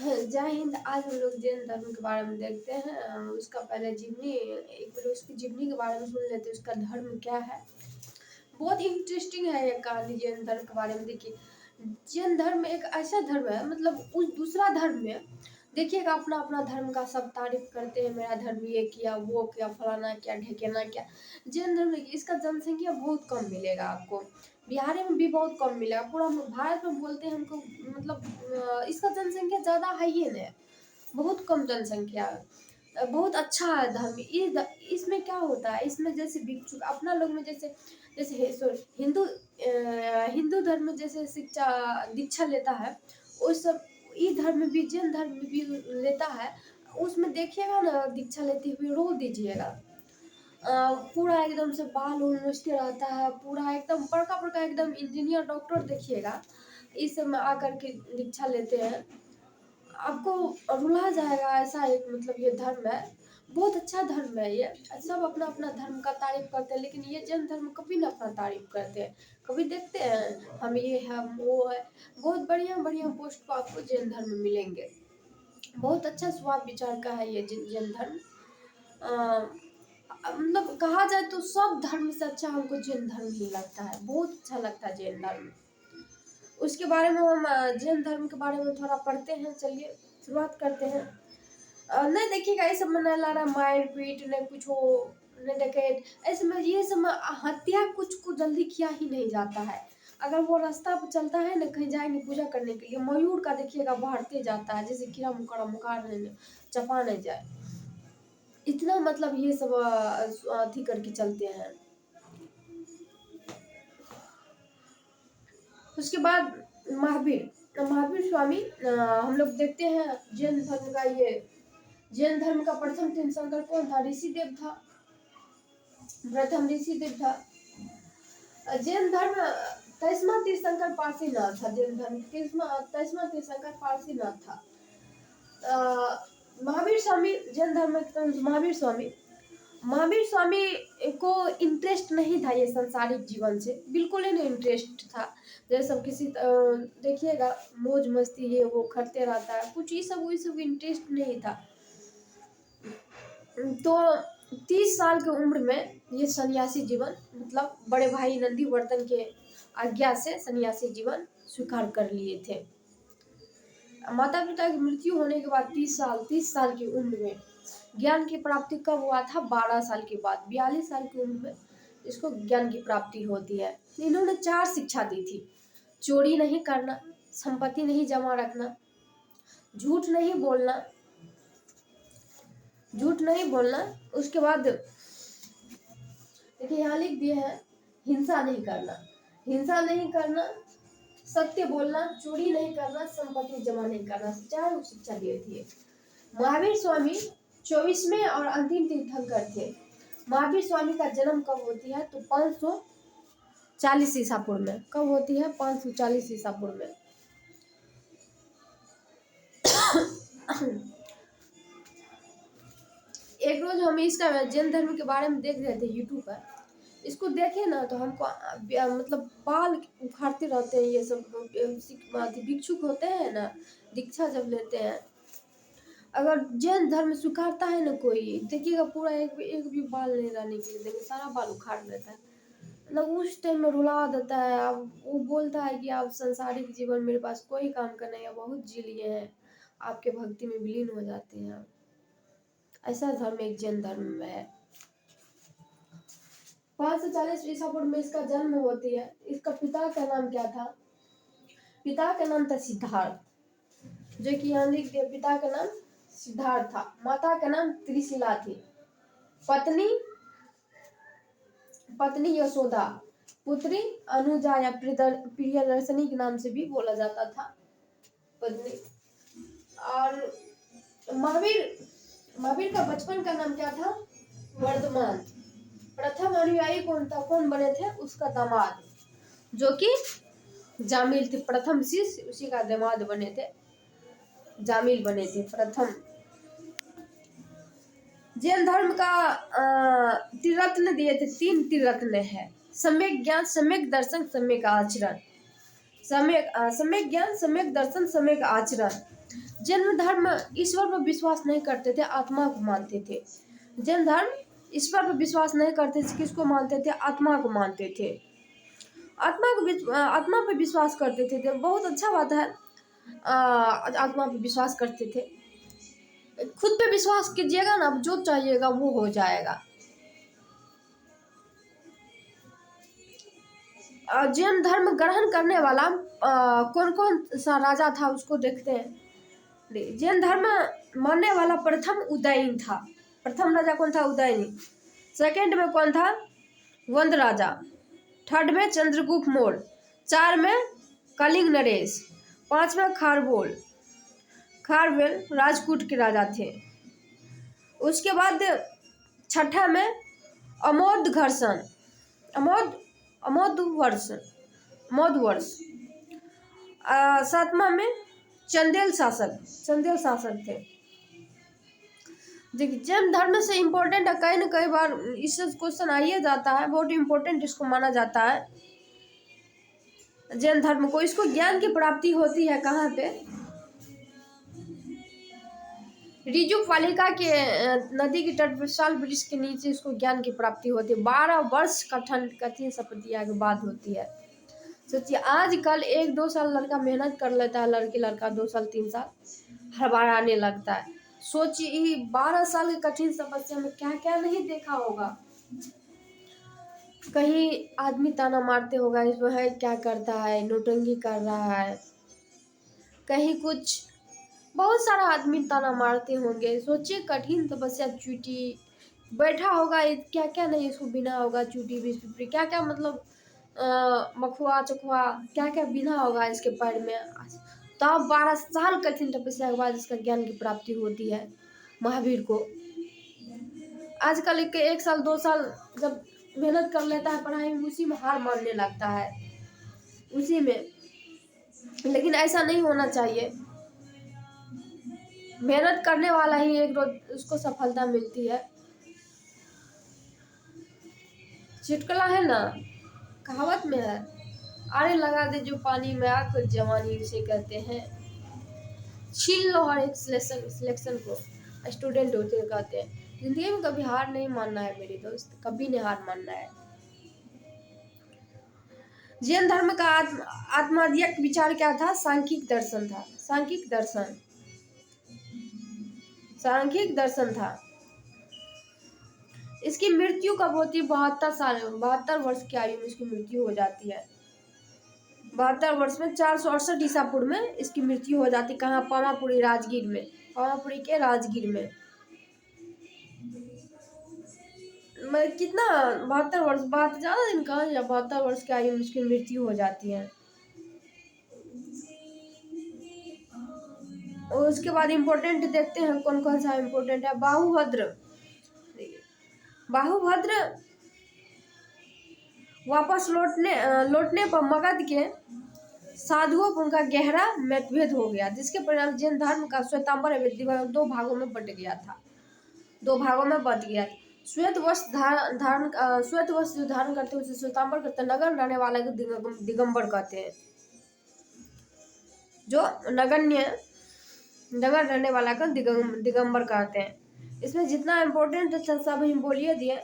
जय हिंद। आज हम लोग जैन धर्म के बारे में देखते हैं। उसका पहले जीवनी, एक बार उसकी जीवनी के बारे में सुन लेते हैं, उसका धर्म क्या है। बहुत इंटरेस्टिंग है ये कहानी जैन धर्म के बारे में। देखिए, जैन धर्म एक ऐसा धर्म है, मतलब उस दूसरा धर्म में देखिएगा अपना अपना धर्म का सब तारीफ करते हैं, मेरा धर्म ये किया वो किया, फलाना क्या ढेकेना क्या। जैन धर्म इसका जनसंख्या बहुत कम मिलेगा आपको, बिहार में भी बहुत कम मिलेगा, पूरा भारत में बोलते हैं हमको, मतलब इसका जनसंख्या ज़्यादा है ही नहीं, बहुत कम जनसंख्या है। बहुत अच्छा है धर्म। इसमें क्या होता है, इसमें जैसे भिक्षुक अपना लोग में जैसे जैसे हिंदू धर्म में जैसे शिक्षा दीक्षा लेता है, उस सब ये धर्म में भी, जैन धर्म में भी लेता है। उसमें देखिएगा ना, दीक्षा लेते हुए रो दीजिएगा, पूरा एकदम से बाल उल मुछते रहता है, पूरा एकदम बड़का बड़का एकदम इंजीनियर डॉक्टर देखिएगा इस सब में आकर के दीक्षा लेते हैं। आपको रुला जाएगा, ऐसा एक मतलब ये धर्म है, बहुत अच्छा धर्म है ये। सब अपना अपना धर्म का तारीफ करते हैं, लेकिन ये जैन धर्म कभी ना अपना तारीफ करते हैं। कभी देखते हैं हम ये है वो है, बहुत बढ़िया बढ़िया पोस्ट पर आपको जैन धर्म मिलेंगे। बहुत अच्छा स्वभाव विचार का है ये जैन धर्म। मतलब कहा जाए तो सब धर्म से अच्छा हमको जैन धर्म ही लगता है, बहुत अच्छा लगता है जैन धर्म। उसके बारे में हम जैन धर्म के बारे में थोड़ा पढ़ते हैं, चलिए शुरुआत करते हैं। नहीं देखिएगा, ये सब में नहीं ला रहा मार पीट, नहीं कुछ हो, नहीं डकैत, ऐसे में ये सब में हत्या कुछ को जल्दी किया ही नहीं जाता है। अगर वो रास्ता पर चलता है ना, कहीं जाएंगे पूजा करने के लिए, मयूर का देखिएगा बढ़ते जाता है, जैसे कीड़ा मकोड़ा मुकार नहीं चपा नहीं जाए, इतना मतलब ये सब अथी करके चलते हैं। उसके बाद महावीर स्वामी, हम लोग देखते हैं जैन धर्म का, ये जैन धर्म का प्रथम तीर्थंकर कौन था? ऋषिदेव था, प्रथम ऋषिदेव था। जैन धर्म 23वां तीर्थंकर पारसीनाथ था। जैन धर्म 23वां तीर्थंकर पारसीनाथ था। महावीर स्वामी जैन धर्म के महावीर स्वामी को इंटरेस्ट नहीं था ये संसारिक जीवन से, बिल्कुल ही नहीं इंटरेस्ट था। जैसे सब किसी देखिएगा मौज मस्ती ये वो करते रहता है, कुछ ये सब इंटरेस्ट नहीं था। तो 30 साल की उम्र में ये सन्यासी जीवन, मतलब बड़े भाई नंदीवर्धन के आज्ञा से सन्यासी जीवन स्वीकार कर लिए थे। माता पिता की मृत्यु होने के बाद 30 साल की उम्र में ज्ञान की प्राप्ति कब हुआ था? 12 साल के बाद। 42 साल की उम्र में इसको ज्ञान की प्राप्ति होती है। इन्होंने 4 शिक्षा दी थी: चोरी नहीं करना, संपत्ति नहीं जमा रखना, झूठ नहीं बोलना। उसके बाद देखिए यहाँ लिख दिए हैं, हिंसा नहीं करना, सत्य बोलना, चोरी नहीं करना, संपत्ति जमा नहीं करना। 4 शिक्षा दिए थे। महावीर स्वामी 24वें और अंतिम तीर्थंकर थे। महावीर स्वामी का जन्म कब होती है? तो 540 ईसा पूर्व में। कब होती है? 540 ईसा पूर्व में। एक रोज हम इसका जैन धर्म के बारे में देख रहे थे यूट्यूब पर। इसको देखे ना तो हमको मतलब बाल उखाड़ते रहते हैं ये सब भिक्षुक होते हैं ना, दीक्षा जब लेते हैं, अगर जैन धर्म स्वीकारता है ना कोई, देखिएगा पूरा एक भी बाल नहीं रहने के लिए देंगे, सारा बाल उखाड़ देता है। मतलब उस टाइम में रुला देता है। अब वो बोलता है कि आप संसारिक जीवन मेरे पास कोई काम का नहीं है, बहुत जी लिए हैं, आपके भक्ति में विलीन हो जाते हैं। ऐसा धर्म एक जैन धर्म में है। 540 ईसा पूर्व में इसका जन्म होती है। इसका पिता का नाम क्या था? पिता का नाम था सिद्धार्थ, जो कि यहाँ लिख दिया। पिता का नाम सिद्धार्थ था। माता का नाम त्रिशिला थी। पत्नी यशोदा, पुत्री अनुजा या प्रियदर्शनी के नाम से भी बोला जाता था पत्नी। और महावीर का बचपन का नाम क्या था? वर्धमान। प्रथम अनुयायी कौन था? कौन बने थे? उसका दामाद, जो कि जामिल थे। प्रथम शिष्य उसी का दामाद बने थे, जामिल बने थे प्रथम। जैन धर्म का त्रिरत्न दिए थे। 3 त्रिरत्न है: सम्यक ज्ञान, सम्यक दर्शन, सम्यक आचरण। सम्यक ज्ञान, सम्यक दर्शन, सम्यक आचरण। जैन धर्म ईश्वर पर विश्वास नहीं करते थे, आत्मा को मानते थे। जैन धर्म ईश्वर पर विश्वास नहीं करते थे, किसको मानते थे? आत्मा को मानते थे। आत्मा पे विश्वास करते थे, तो बहुत अच्छा बात है। आत्मा पे विश्वास करते थे। खुद पे विश्वास कीजिएगा ना, जो चाहिएगा वो हो जाएगा। जैन धर्म ग्रहण करने वाला कौन कौन सा राजा था उसको देखते हैं। जैन धर्म मानने वाला प्रथम उदयन था। प्रथम राजा कौन था? उदयन। सेकंड में कौन था? वंद राजा। थर्ड में चंद्रगुप्त मौर्य। 4 में कलिंग नरेश। 5 में खारवेल राजपूत के राजा थे। उसके बाद छठा में अमोद घर्षण अमोद वर्ष। 7वां में चंदेल शासक थे। देखिए, जैन धर्म से इम्पोर्टेंट है, कई न कई बार इससे क्वेश्चन आइए जाता है, बहुत इम्पोर्टेंट इसको माना जाता है। जैन धर्म को, इसको ज्ञान की प्राप्ति होती है कहाँ पे? रिजु पालिका के नदी के तट पर साल वृक्ष के नीचे इसको ज्ञान की प्राप्ति होती है। 12 वर्ष कठिन तपस्या के बाद होती है। सोचिए, आजकल 1-2 साल लड़का मेहनत कर लेता है, लड़का 2 साल 3 साल हर बार आने लगता है। सोचिए 12 साल की कठिन तपस्या में क्या क्या नहीं देखा होगा। कहीं आदमी ताना मारते होगा, इसमें है क्या करता है, नौटंकी कर रहा है। कहीं कुछ बहुत सारा आदमी ताना मारते होंगे। सोचिए, कठिन तपस्या, चूटी बैठा होगा, क्या क्या नहीं इसको बिना होगा, चूटी पिपरी क्या क्या, मतलब मखुआ चखुआ क्या क्या बिना होगा इसके पैर में। तब 12 साल कठिन तपस्या के बाद इसका ज्ञान की प्राप्ति होती है महावीर को। आजकल 1 साल 2 साल जब मेहनत कर लेता है पढ़ाई में, उसी में हार मानने लगता है, उसी में। लेकिन ऐसा नहीं होना चाहिए। मेहनत करने वाला ही एक रोज उसको सफलता मिलती है। चुटकुला है ना, कहावत में है, आरे लगा दे जो पानी में आग, जवानी उसे कहते हैं। छीन लो हर एक सिलेक्शन को, स्टूडेंट होते कहते हैं। जिंदगी में कभी हार नहीं मानना है मेरे दोस्त, कभी नहीं हार मानना है। जैन धर्म का आत्माध्यक विचार क्या था? सांख्यिक दर्शन था। सांख्यिक दर्शन था। इसकी मृत्यु कब होती है? 72 वर्ष की आयु में इसकी मृत्यु हो जाती है। 72 वर्ष में 468 ईसा पूर्व में इसकी मृत्यु हो जाती है। कहाँ? पावापुरी राजगीर में, पावापुरी के राजगीर में। मैं कितना 72 वर्ष बाद, ज्यादा दिन कहाँ, या 72 वर्ष की आयु में इसकी मृत्यु हो जाती है। और उसके बाद इम्पोर्टेंट देखते हैं कौन कौन सा इम्पोर्टेंट है। बाहुभद्र वापस लौटने पर मगध के साधुओं पर उनका गहरा मतभेद हो गया, जिसके परिणाम जैन धर्म का श्वेतांबर 2 भागों में बट गया था। 2 भागों में बट गया। श्वेत वस्त्र जो धारण करते हैं उसे श्वेतांबर कहते हैं। नगर रहने वाले को दिगंबर कहते हैं। जो नगर रहने वाला को दिगंबर कहते हैं। इसमें जितना इम्पोर्टेंट है सब हम बोलिए दिए।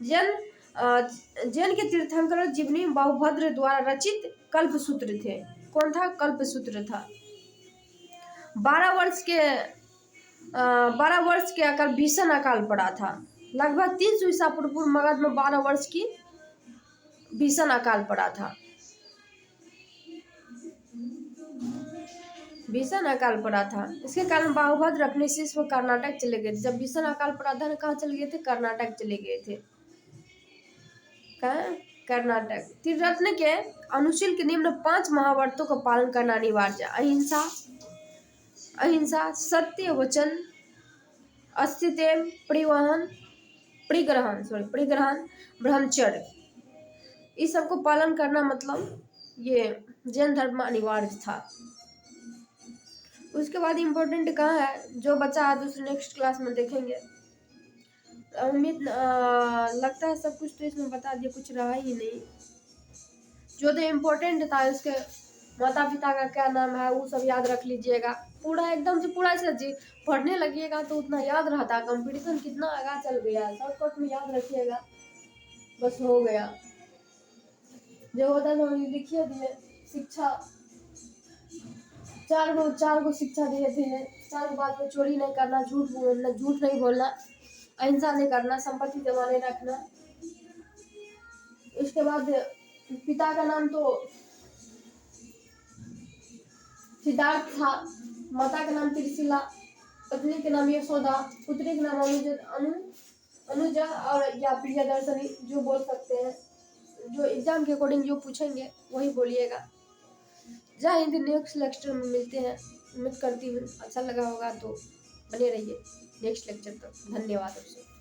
जैन के तीर्थंकर जीवनी बाहुभद्र द्वारा रचित कल्पसूत्र थे। कौन था? कल्पसूत्र था। 12 वर्ष के अकाल भीषण अकाल पड़ा था। लगभग 300 ईसा पूर्व मगध में 12 वर्ष की भीषण अकाल पड़ा था। भीषण अकाल पड़ा था। इसके कारण बाहुभद्र अपने शिष्य को कर्नाटक चले गए थे। जब भीषण अकाल पड़ा था, कहाँ चले गए थे? कर्नाटक चले गए थे। कहाँ? कर्नाटक। त्रिरत्न के अनुशील के निम्न 5 महाव्रतों का पालन करना अनिवार्य है। अहिंसा, सत्य वचन, अस्तित्व, परिग्रहण, ब्रह्मचर्य, इस सबको पालन करना, मतलब ये जैन धर्म में अनिवार्य था। उसके बाद इम्पोर्टेंट कहाँ है, जो बचा है दूसरे नेक्स्ट क्लास में देखेंगे। उम्मीद लगता है सब कुछ तो इसमें बता दिया, कुछ रहा ही नहीं। जो तो इम्पोर्टेंट था उसके माता पिता का क्या नाम है वो सब याद रख लीजिएगा। पूरा एकदम से पूरा ऐसे जी पढ़ने लगिएगा तो उतना याद रहता है। कंपटीशन कितना आगे चल गया है, शॉर्टकट में याद रखिएगा बस हो गया। जो होता है तो लिखिए दिए शिक्षा, चार गो शिक्षा दिए थे। 4 बात में चोरी नहीं करना, झूठ नहीं बोलना, अहिंसा नहीं करना, संपत्ति जमा नहीं रखना। उसके बाद पिता का नाम तो सिद्धार्थ था, माता का नाम त्रिशिला, पत्नी के नाम यशोदा, पुत्री के नाम अनुजा और या प्रियदर्शनी, जो बोल सकते हैं। जो एग्जाम के अकॉर्डिंग जो पूछेंगे वही बोलिएगा। जय हिंद, नेक्स्ट लेक्चर में मिलते हैं। उम्मीद करती हूँ अच्छा लगा होगा तो बने रहिए नेक्स्ट लेक्चर तक। धन्यवाद आपसे।